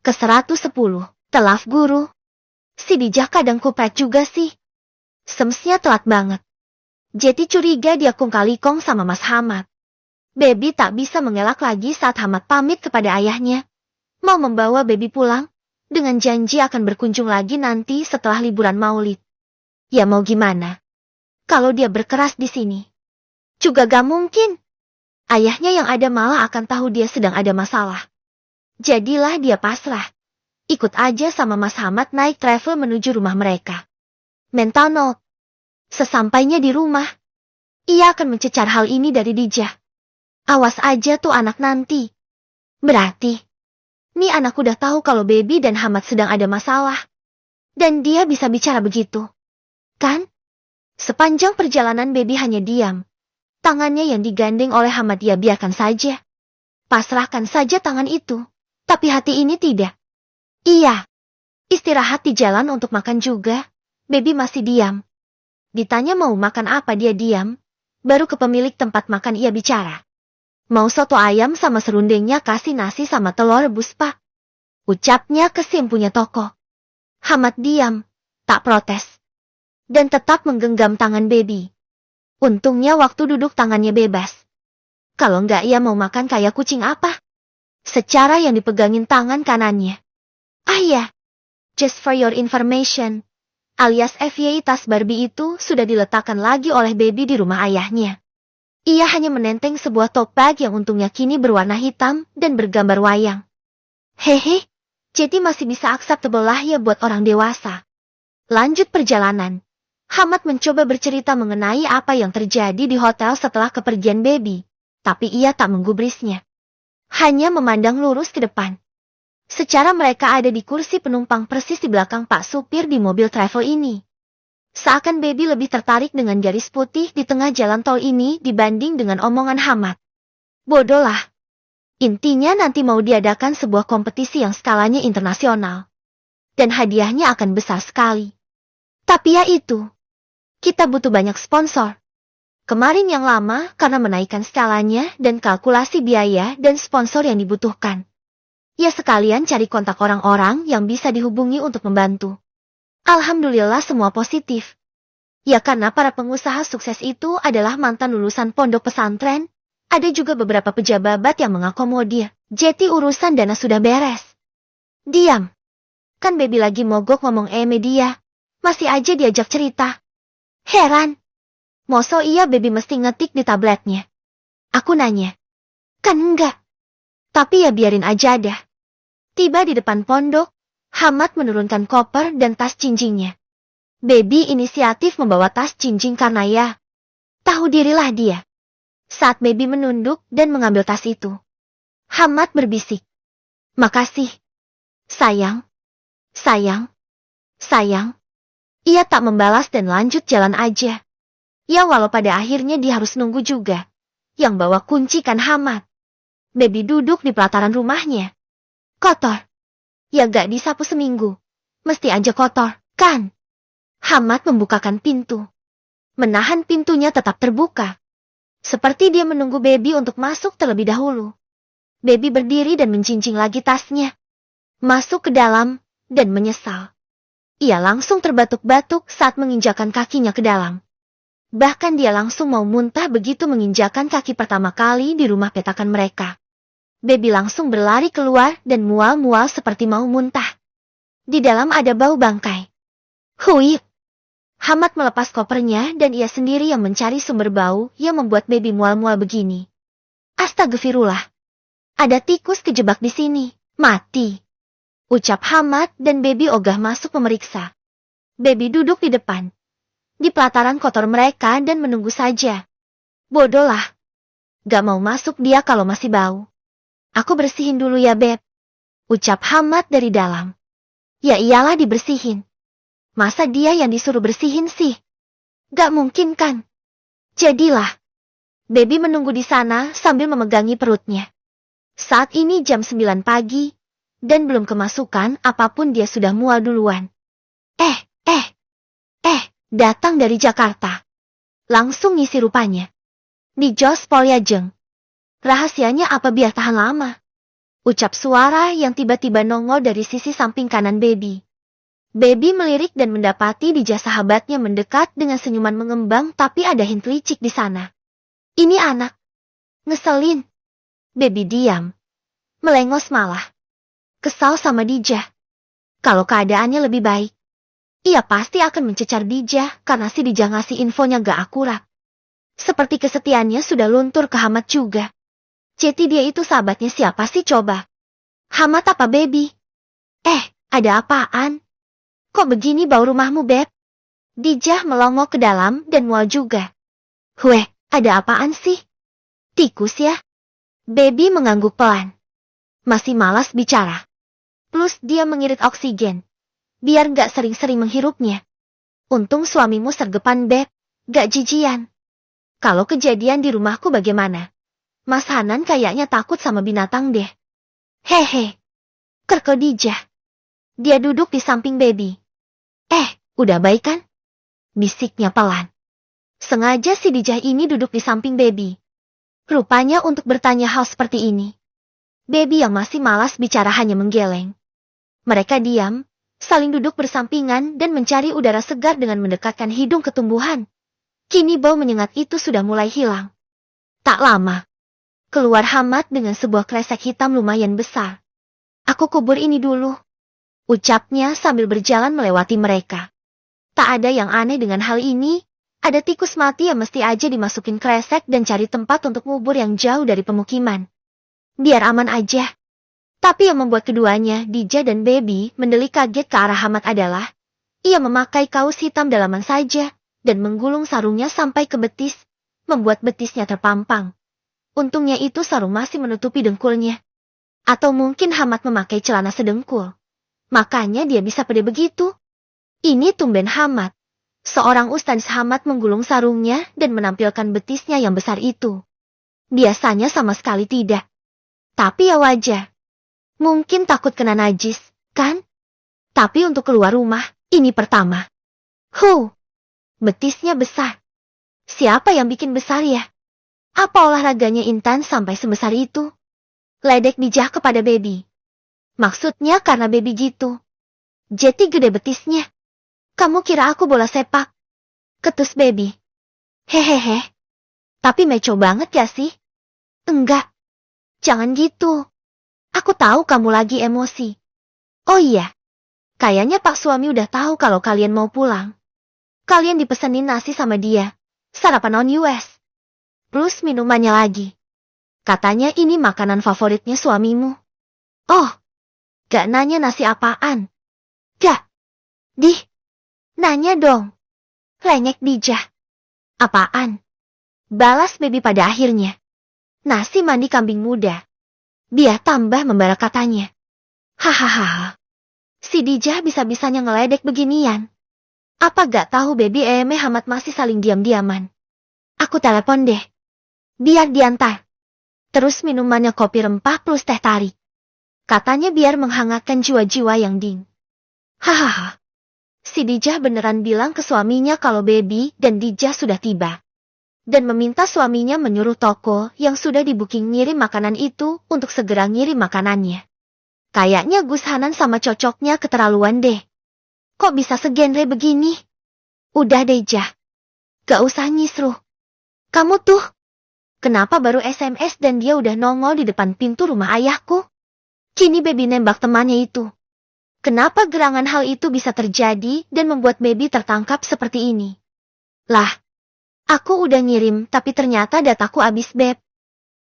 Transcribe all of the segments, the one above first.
Ke-110, Telaf Guru. Si bijak kadang kupret juga sih. Semsnya telat banget. Jeti curiga dia kung kali kong sama Mas Hamad. Baby tak bisa mengelak lagi saat Hamad pamit kepada ayahnya. Mau membawa Baby pulang, dengan janji akan berkunjung lagi nanti setelah liburan Maulid. Ya mau gimana? Kalau dia berkeras di sini. Juga gak mungkin. Ayahnya yang ada malah akan tahu dia sedang ada masalah. Jadilah dia pasrah. Ikut aja sama Mas Hamad naik travel menuju rumah mereka. Mental note. Sesampainya di rumah, ia akan mencecar hal ini dari Dijah. Awas aja tuh anak nanti. Berarti, nih anak udah tahu kalau Baby dan Hamad sedang ada masalah. Dan dia bisa bicara begitu. Kan? Sepanjang perjalanan Baby hanya diam. Tangannya yang digandeng oleh Hamad ya biarkan saja. Pasrahkan saja tangan itu. Tapi hati ini tidak. Iya. Istirahat di jalan untuk makan juga. Baby masih diam. Ditanya mau makan apa dia diam. Baru ke pemilik tempat makan ia bicara. Mau soto ayam sama serundengnya kasih nasi sama telur rebus pak. Ucapnya ke Sim punya toko. Hamad diam. Tak protes. Dan tetap menggenggam tangan Baby. Untungnya waktu duduk tangannya bebas. Kalau enggak ia mau makan kayak kucing apa? Secara yang dipegangin tangan kanannya. Ah ya, just for your information, alias FYI tas Barbie itu sudah diletakkan lagi oleh Baby di rumah ayahnya. Ia hanya menenteng sebuah tote bag yang untungnya kini berwarna hitam dan bergambar wayang. Hehe, jadi masih bisa acceptable lah ya buat orang dewasa. Lanjut perjalanan. Hamad mencoba bercerita mengenai apa yang terjadi di hotel setelah kepergian Baby, tapi ia tak menggubrisnya. Hanya memandang lurus ke depan. Secara mereka ada di kursi penumpang persis di belakang Pak Supir di mobil travel ini. Seakan Baby lebih tertarik dengan garis putih di tengah jalan tol ini dibanding dengan omongan Hamad. Bodoh lah. Intinya nanti mau diadakan sebuah kompetisi yang skalanya internasional. Dan hadiahnya akan besar sekali. Tapi ya itu. Kita butuh banyak sponsor. Kemarin yang lama karena menaikkan skalanya dan kalkulasi biaya dan sponsor yang dibutuhkan. Ya sekalian cari kontak orang-orang yang bisa dihubungi untuk membantu. Alhamdulillah semua positif. Ya karena para pengusaha sukses itu adalah mantan lulusan pondok pesantren, ada juga beberapa pejabat yang mengakomodir. Jadi urusan dana sudah beres. Diam. Kan Baby lagi mogok ngomong media. Masih aja diajak cerita. Heran. Moso iya Baby mesti ngetik di tabletnya. Aku nanya. Kan enggak. Tapi ya biarin aja dah. Tiba di depan pondok, Hamad menurunkan koper dan tas cincinnya. Baby inisiatif membawa tas cincin karena ya. Tahu dirilah dia. Saat Baby menunduk dan mengambil tas itu. Hamad berbisik. Makasih. Sayang. Sayang. Sayang. Ia tak membalas dan lanjut jalan aja. Ya walau pada akhirnya dia harus nunggu juga. Yang bawa kunci kan Hamad. Baby duduk di pelataran rumahnya. Kotor. Ya gak disapu seminggu. Mesti aja kotor, kan? Hamad membukakan pintu. Menahan pintunya tetap terbuka. Seperti dia menunggu Baby untuk masuk terlebih dahulu. Baby berdiri dan menjinjing lagi tasnya. Masuk ke dalam dan menyesal. Ia langsung terbatuk-batuk saat menginjakan kakinya ke dalam. Bahkan dia langsung mau muntah begitu menginjakan kaki pertama kali di rumah petakan mereka. Baby langsung berlari keluar dan mual-mual seperti mau muntah. Di dalam ada bau bangkai. Hui! Hamad melepas kopernya dan ia sendiri yang mencari sumber bau yang membuat Baby mual-mual begini. Astagfirullah. Ada tikus kejebak di sini. Mati. Ucap Hamad dan Baby ogah masuk memeriksa. Baby duduk di depan. Di pelataran kotor mereka dan menunggu saja. Bodoh lah. Gak mau masuk dia kalau masih bau. Aku bersihin dulu ya Beb. Ucap Hamad dari dalam. Ya iyalah dibersihin. Masa dia yang disuruh bersihin sih? Gak mungkin kan? Jadilah. Baby menunggu di sana sambil memegangi perutnya. Saat ini jam 9 pagi. Dan belum kemasukan apapun dia sudah mual duluan. Datang dari Jakarta. Langsung ngisi rupanya. Di Jos Polyajeng. Rahasianya apa biar tahan lama? Ucap suara yang tiba-tiba nongol dari sisi samping kanan Baby. Baby melirik dan mendapati Dija sahabatnya mendekat dengan senyuman mengembang, tapi ada hint licik di sana. Ini anak. Ngeselin. Baby diam. Melengos malah. Kesal sama Dija. Kalau keadaannya lebih baik, ia pasti akan mencecar Dija karena si Dija ngasih infonya gak akurat. Seperti kesetiaannya sudah luntur ke Hamad juga. Jadi dia itu sahabatnya siapa sih coba? Hamad apa Baby? Ada apaan? Kok begini bau rumahmu, Beb? Dija melongo ke dalam dan mual juga. Ada apaan sih? Tikus ya? Baby mengangguk pelan. Masih malas bicara. Plus dia mengirit oksigen. Biar gak sering-sering menghirupnya. Untung suamimu sergepan, Beb. Gak jijian. Kalau kejadian di rumahku bagaimana? Mas Hanan kayaknya takut sama binatang deh. Hehe. Kerkel Dija. Dia duduk di samping Baby. Udah baik kan? Bisiknya pelan. Sengaja si Dija ini duduk di samping Baby. Rupanya untuk bertanya hal seperti ini. Baby yang masih malas bicara hanya menggeleng. Mereka diam, saling duduk bersampingan dan mencari udara segar dengan mendekatkan hidung ke tumbuhan. Kini bau menyengat itu sudah mulai hilang. Tak lama, keluar Hamad dengan sebuah kresek hitam lumayan besar. Aku kubur ini dulu, ucapnya sambil berjalan melewati mereka. Tak ada yang aneh dengan hal ini, ada tikus mati yang mesti aja dimasukin kresek dan cari tempat untuk ngubur yang jauh dari pemukiman. Biar aman aja. Tapi yang membuat keduanya, Dija dan Baby, mendelik kaget ke arah Hamad adalah, ia memakai kaos hitam dalaman saja, dan menggulung sarungnya sampai ke betis, membuat betisnya terpampang. Untungnya itu sarung masih menutupi dengkulnya. Atau mungkin Hamad memakai celana sedengkul. Makanya dia bisa pede begitu. Ini tumben Hamad. Seorang Ustadz Hamad menggulung sarungnya dan menampilkan betisnya yang besar itu. Biasanya sama sekali tidak. Tapi ya wajar. Mungkin takut kena najis, kan? Tapi untuk keluar rumah, ini pertama. Betisnya besar. Siapa yang bikin besar ya? Apa olahraganya Intan sampai sebesar itu? Ledek Dija kepada Baby. Maksudnya karena Baby gitu. Jadi gede betisnya. Kamu kira aku bola sepak? Ketus Baby. Hehehe. Tapi meco banget ya sih? Enggak. Jangan gitu. Aku tahu kamu lagi emosi. Oh iya. Kayaknya Pak suami udah tahu kalau kalian mau pulang. Kalian dipesenin nasi sama dia. Sarapan non-US. Plus minumannya lagi. Katanya ini makanan favoritnya suamimu. Oh. Gak nanya nasi apaan. Gak. Nanya dong. Lenyek Dija. Apaan? Balas Baby pada akhirnya. Nasi mandi kambing muda. Dia tambah membara katanya. Hahaha. Si Dija bisa-bisanya ngeledek beginian. Apa gak tahu Baby Hamad masih saling diam-diaman. Aku telepon deh. Biar diantar. Terus minumannya kopi rempah plus teh tarik. Katanya biar menghangatkan jiwa-jiwa yang ding. Hahaha. Si Dija beneran bilang ke suaminya kalau Baby dan Dija sudah tiba. Dan meminta suaminya menyuruh toko yang sudah di-booking ngirim makanan itu untuk segera ngirim makanannya. Kayaknya Gus Hanan sama cocoknya keterlaluan deh. Kok bisa segenre begini? Udah deh Jah. Gak usah nyisruh. Kamu tuh. Kenapa baru SMS dan dia udah nongol di depan pintu rumah ayahku? Kini Baby nembak temannya itu. Kenapa gerangan hal itu bisa terjadi dan membuat Baby tertangkap seperti ini? Lah, aku udah ngirim tapi ternyata dataku habis Beb.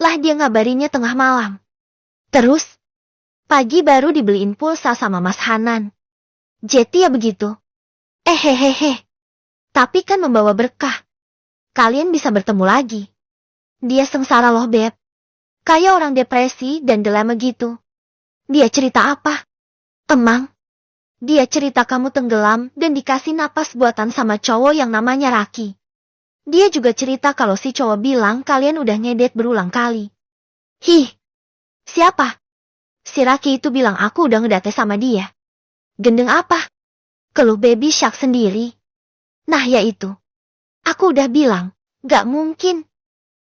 Lah dia ngabarinya tengah malam. Terus, pagi baru dibeliin pulsa sama Mas Hanan. Jadi ya begitu. Hehehe. Tapi kan membawa berkah. Kalian bisa bertemu lagi. Dia sengsara loh Beb. Kayak orang depresi dan dilema gitu. Dia cerita apa? Emang, dia cerita kamu tenggelam dan dikasih napas buatan sama cowok yang namanya Raki. Dia juga cerita kalau si cowok bilang kalian udah ngedet berulang kali. Siapa? Si Raki itu bilang aku udah ngedate sama dia. Gendeng apa? Keluh Baby Shark sendiri. Nah ya itu. Aku udah bilang, gak mungkin.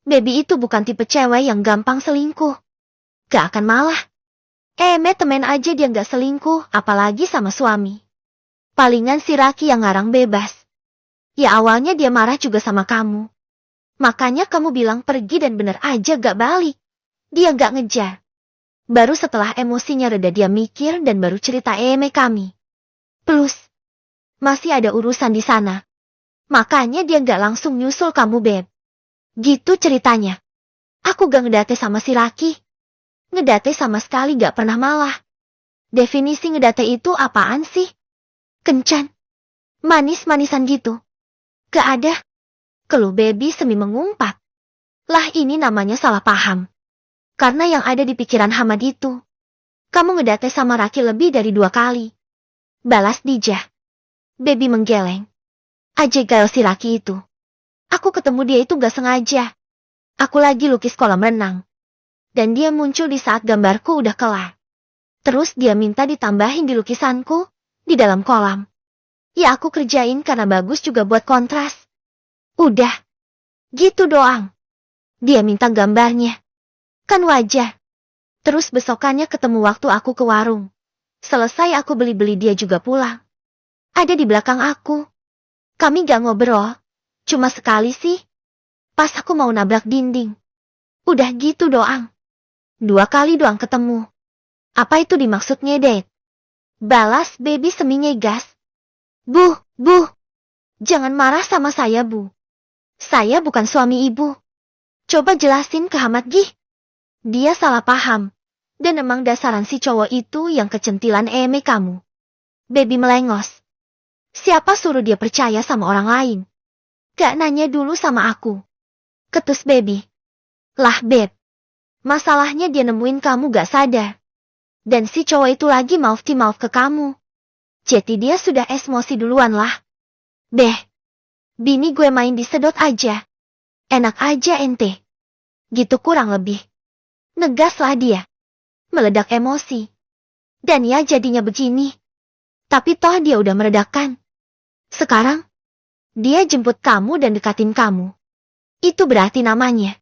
Baby itu bukan tipe cewek yang gampang selingkuh. Gak akan malah. Temen aja dia nggak selingkuh, apalagi sama suami. Palingan si Raki yang ngarang bebas. Ya awalnya dia marah juga sama kamu. Makanya kamu bilang pergi dan bener aja gak balik. Dia gak ngejar. Baru setelah emosinya reda dia mikir dan baru cerita kami. Plus, masih ada urusan di sana. Makanya dia gak langsung nyusul kamu, Beb. Gitu ceritanya. Aku gak ngedate sama si Raki. Ngedate sama sekali gak pernah malah. Definisi ngedate itu apaan sih? Kencan. Manis-manisan gitu. Gak ada. Keluh Baby semi mengumpat. Lah ini namanya salah paham. Karena yang ada di pikiran Hamad itu. Kamu ngedate sama Raki lebih dari 2 kali. Balas Dijah. Baby menggeleng. Ajegal si Raki itu. Aku ketemu dia itu gak sengaja. Aku lagi lukis kolam renang. Dan dia muncul di saat gambarku udah kelar. Terus dia minta ditambahin di lukisanku, di dalam kolam. Ya aku kerjain karena bagus juga buat kontras. Udah. Gitu doang. Dia minta gambarnya. Kan wajar. Terus besokannya ketemu waktu aku ke warung. Selesai aku beli-beli dia juga pulang. Ada di belakang aku. Kami gak ngobrol. Cuma sekali sih. Pas aku mau nabrak dinding. Udah gitu doang. 2 kali doang ketemu. Apa itu dimaksud ngedate? Balas Baby semi ngegas. Bu. Jangan marah sama saya, Bu. Saya bukan suami ibu. Coba jelasin ke Hamad Gih. Dia salah paham. Dan emang dasaran si cowok itu yang kecentilan kamu. Baby melengos. Siapa suruh dia percaya sama orang lain? Gak nanya dulu sama aku. Ketus Baby. Lah Beb. Masalahnya dia nemuin kamu gak sadar. Dan si cowok itu lagi maaf ke kamu. Jadi dia sudah emosi duluan lah. Beh. Bini gue main disedot aja. Enak aja ente. Gitu kurang lebih. Negaslah dia. Meledak emosi. Dan ya jadinya begini. Tapi toh dia udah meredakan. Sekarang, dia jemput kamu dan dekatin kamu. Itu berarti namanya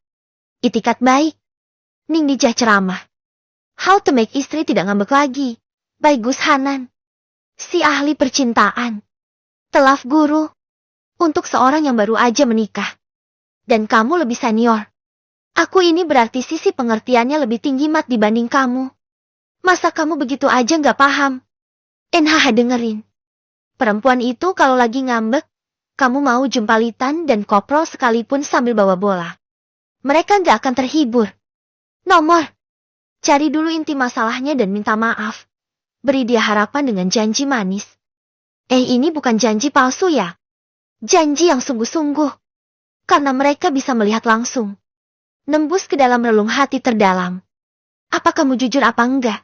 itikat baik. Ning Dijah ceramah. How to make istri tidak ngambek lagi. By Gus Hanan. Si ahli percintaan. Telaf guru. Untuk seorang yang baru aja menikah. Dan kamu lebih senior. Aku ini berarti sisi pengertiannya lebih tinggi mat dibanding kamu. Masa kamu begitu aja nggak paham? Dengerin. Perempuan itu kalau lagi ngambek, kamu mau jumpalitan dan koprol sekalipun sambil bawa bola. Mereka nggak akan terhibur. Nomor. Cari dulu inti masalahnya dan minta maaf. Beri dia harapan dengan janji manis. Ini bukan janji palsu ya? Janji yang sungguh-sungguh. Karena mereka bisa melihat langsung. Nembus ke dalam relung hati terdalam. Apa kamu jujur apa enggak?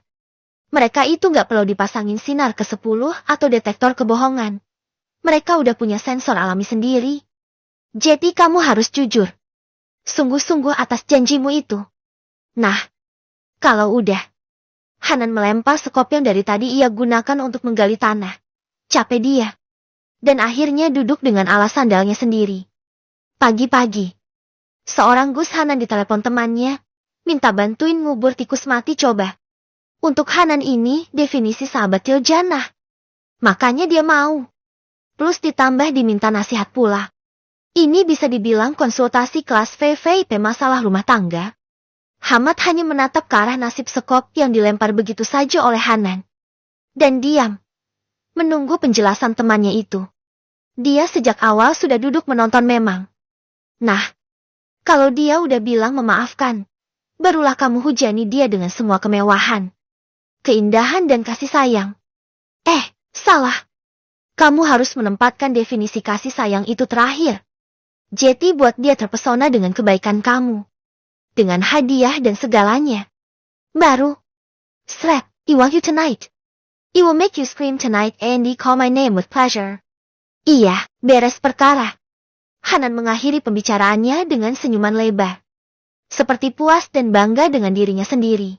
Mereka itu gak perlu dipasangin sinar ke-10 atau detektor kebohongan. Mereka udah punya sensor alami sendiri. Jadi kamu harus jujur. Sungguh-sungguh atas janjimu itu. Nah, kalau udah. Hanan melempar sekop yang dari tadi ia gunakan untuk menggali tanah. Capek dia. Dan akhirnya duduk dengan alas sandalnya sendiri. Pagi-pagi. Seorang Gus Hanan ditelepon temannya. Minta bantuin ngubur tikus mati coba. Untuk Hanan ini definisi sahabat Tiljannah. Makanya dia mau. Plus ditambah diminta nasihat pula. Ini bisa dibilang konsultasi kelas VVIP masalah rumah tangga. Hamad hanya menatap ke arah nasib sekop yang dilempar begitu saja oleh Hanan. Dan diam. Menunggu penjelasan temannya itu. Dia sejak awal sudah duduk menonton memang. Nah, kalau dia udah bilang memaafkan, barulah kamu hujani dia dengan semua kemewahan, keindahan dan kasih sayang. Salah. Kamu harus menempatkan definisi kasih sayang itu terakhir. Jadi buat dia terpesona dengan kebaikan kamu. Dengan hadiah dan segalanya. Baru. Slap, I want you tonight. I will make you scream tonight and call my name with pleasure. Iya, beres perkara. Hanan mengakhiri pembicaraannya dengan senyuman lebar. Seperti puas dan bangga dengan dirinya sendiri.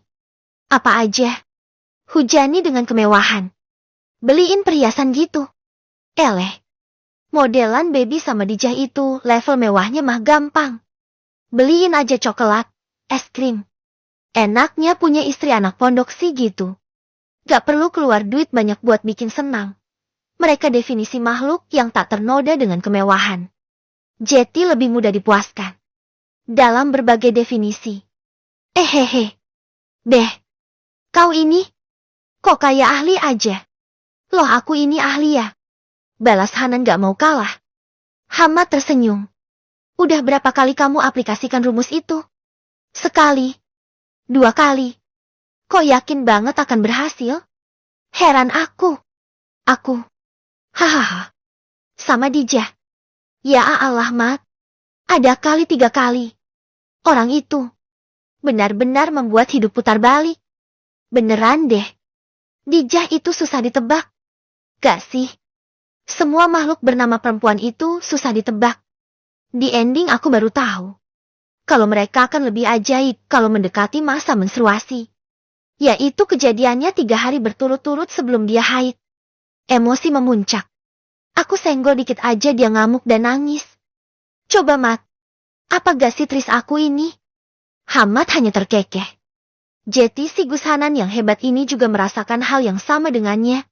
Apa aja. Hujani dengan kemewahan. Beliin perhiasan gitu. Modelan Baby sama Dijah itu level mewahnya mah gampang. Beliin aja coklat, es krim. Enaknya punya istri anak pondok sih gitu. Gak perlu keluar duit banyak buat bikin senang. Mereka definisi makhluk yang tak ternoda dengan kemewahan. Jetty lebih mudah dipuaskan. Dalam berbagai definisi. Hehe. Beh. Kau ini? Kok kayak ahli aja? Loh aku ini ahli ya? Balas Hanan gak mau kalah. Hamad tersenyum. Udah berapa kali kamu aplikasikan rumus itu? Sekali. 2 kali. Kok yakin banget akan berhasil? Heran aku. Hahaha. Sama Dijah. Ya Allah Mat. Ada kali 3 kali. Orang itu benar-benar membuat hidup putar balik. Beneran deh. Dijah itu susah ditebak. Gak sih? Semua makhluk bernama perempuan itu susah ditebak. Di ending aku baru tahu. Kalau mereka akan lebih ajaib kalau mendekati masa menstruasi. Yaitu kejadiannya 3 hari berturut-turut sebelum dia haid. Emosi memuncak. Aku senggol dikit aja dia ngamuk dan nangis. Coba Mat. Apa gak sih tris aku ini? Hamad hanya terkekeh. Jetty si Gus Hanan yang hebat ini juga merasakan hal yang sama dengannya.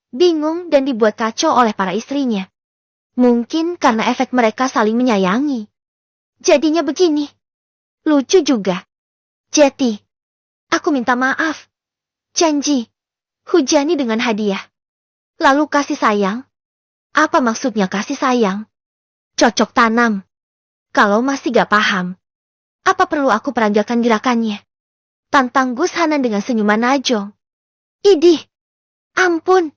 Bingung dan dibuat kacau oleh para istrinya. Mungkin karena efek mereka saling menyayangi. Jadinya begini. Lucu juga. Jetty. Aku minta maaf. Janji. Hujani dengan hadiah. Lalu kasih sayang. Apa maksudnya kasih sayang? Cocok tanam. Kalau masih gak paham. Apa perlu aku peragakan gerakannya? Tantang Gus Hanan dengan senyuman najong. Idih. Ampun.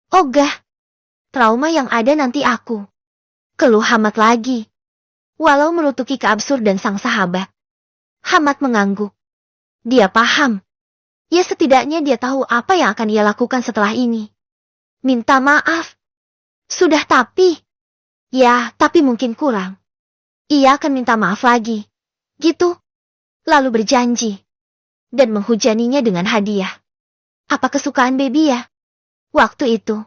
Ogah. Trauma yang ada nanti aku. Keluh Hamad lagi. Walau menutuki keabsurdan sang sahabat. Hamad mengangguk. Dia paham. Ya setidaknya dia tahu apa yang akan ia lakukan setelah ini. Minta maaf. Sudah tapi. Ya, tapi mungkin kurang. Ia akan minta maaf lagi. Gitu. Lalu berjanji. Dan menghujaninya dengan hadiah. Apa kesukaan baby ya? Waktu itu.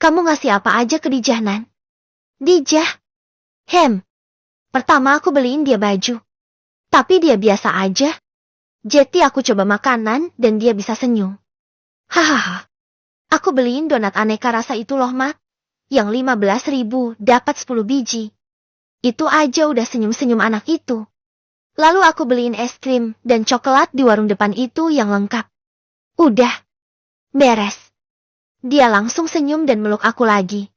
Kamu ngasih apa aja ke Dijah Nan? Dijah? Pertama aku beliin dia baju. Tapi dia biasa aja. Jetty aku coba makanan dan dia bisa senyum. Hahaha. Aku beliin donat aneka rasa itu loh Mat. Yang 15.000 dapat 10 biji. Itu aja udah senyum-senyum anak itu. Lalu aku beliin es krim dan coklat di warung depan itu yang lengkap. Udah. Beres. Dia langsung senyum dan meluk aku lagi.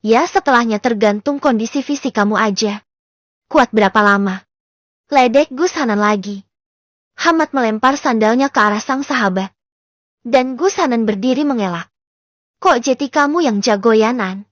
Ya setelahnya tergantung kondisi fisik kamu aja. Kuat berapa lama? Ledek Gus Hanan lagi. Hamad melempar sandalnya ke arah sang sahabat. Dan Gus Hanan berdiri mengelak. Kok Jetty kamu yang jagoyanan?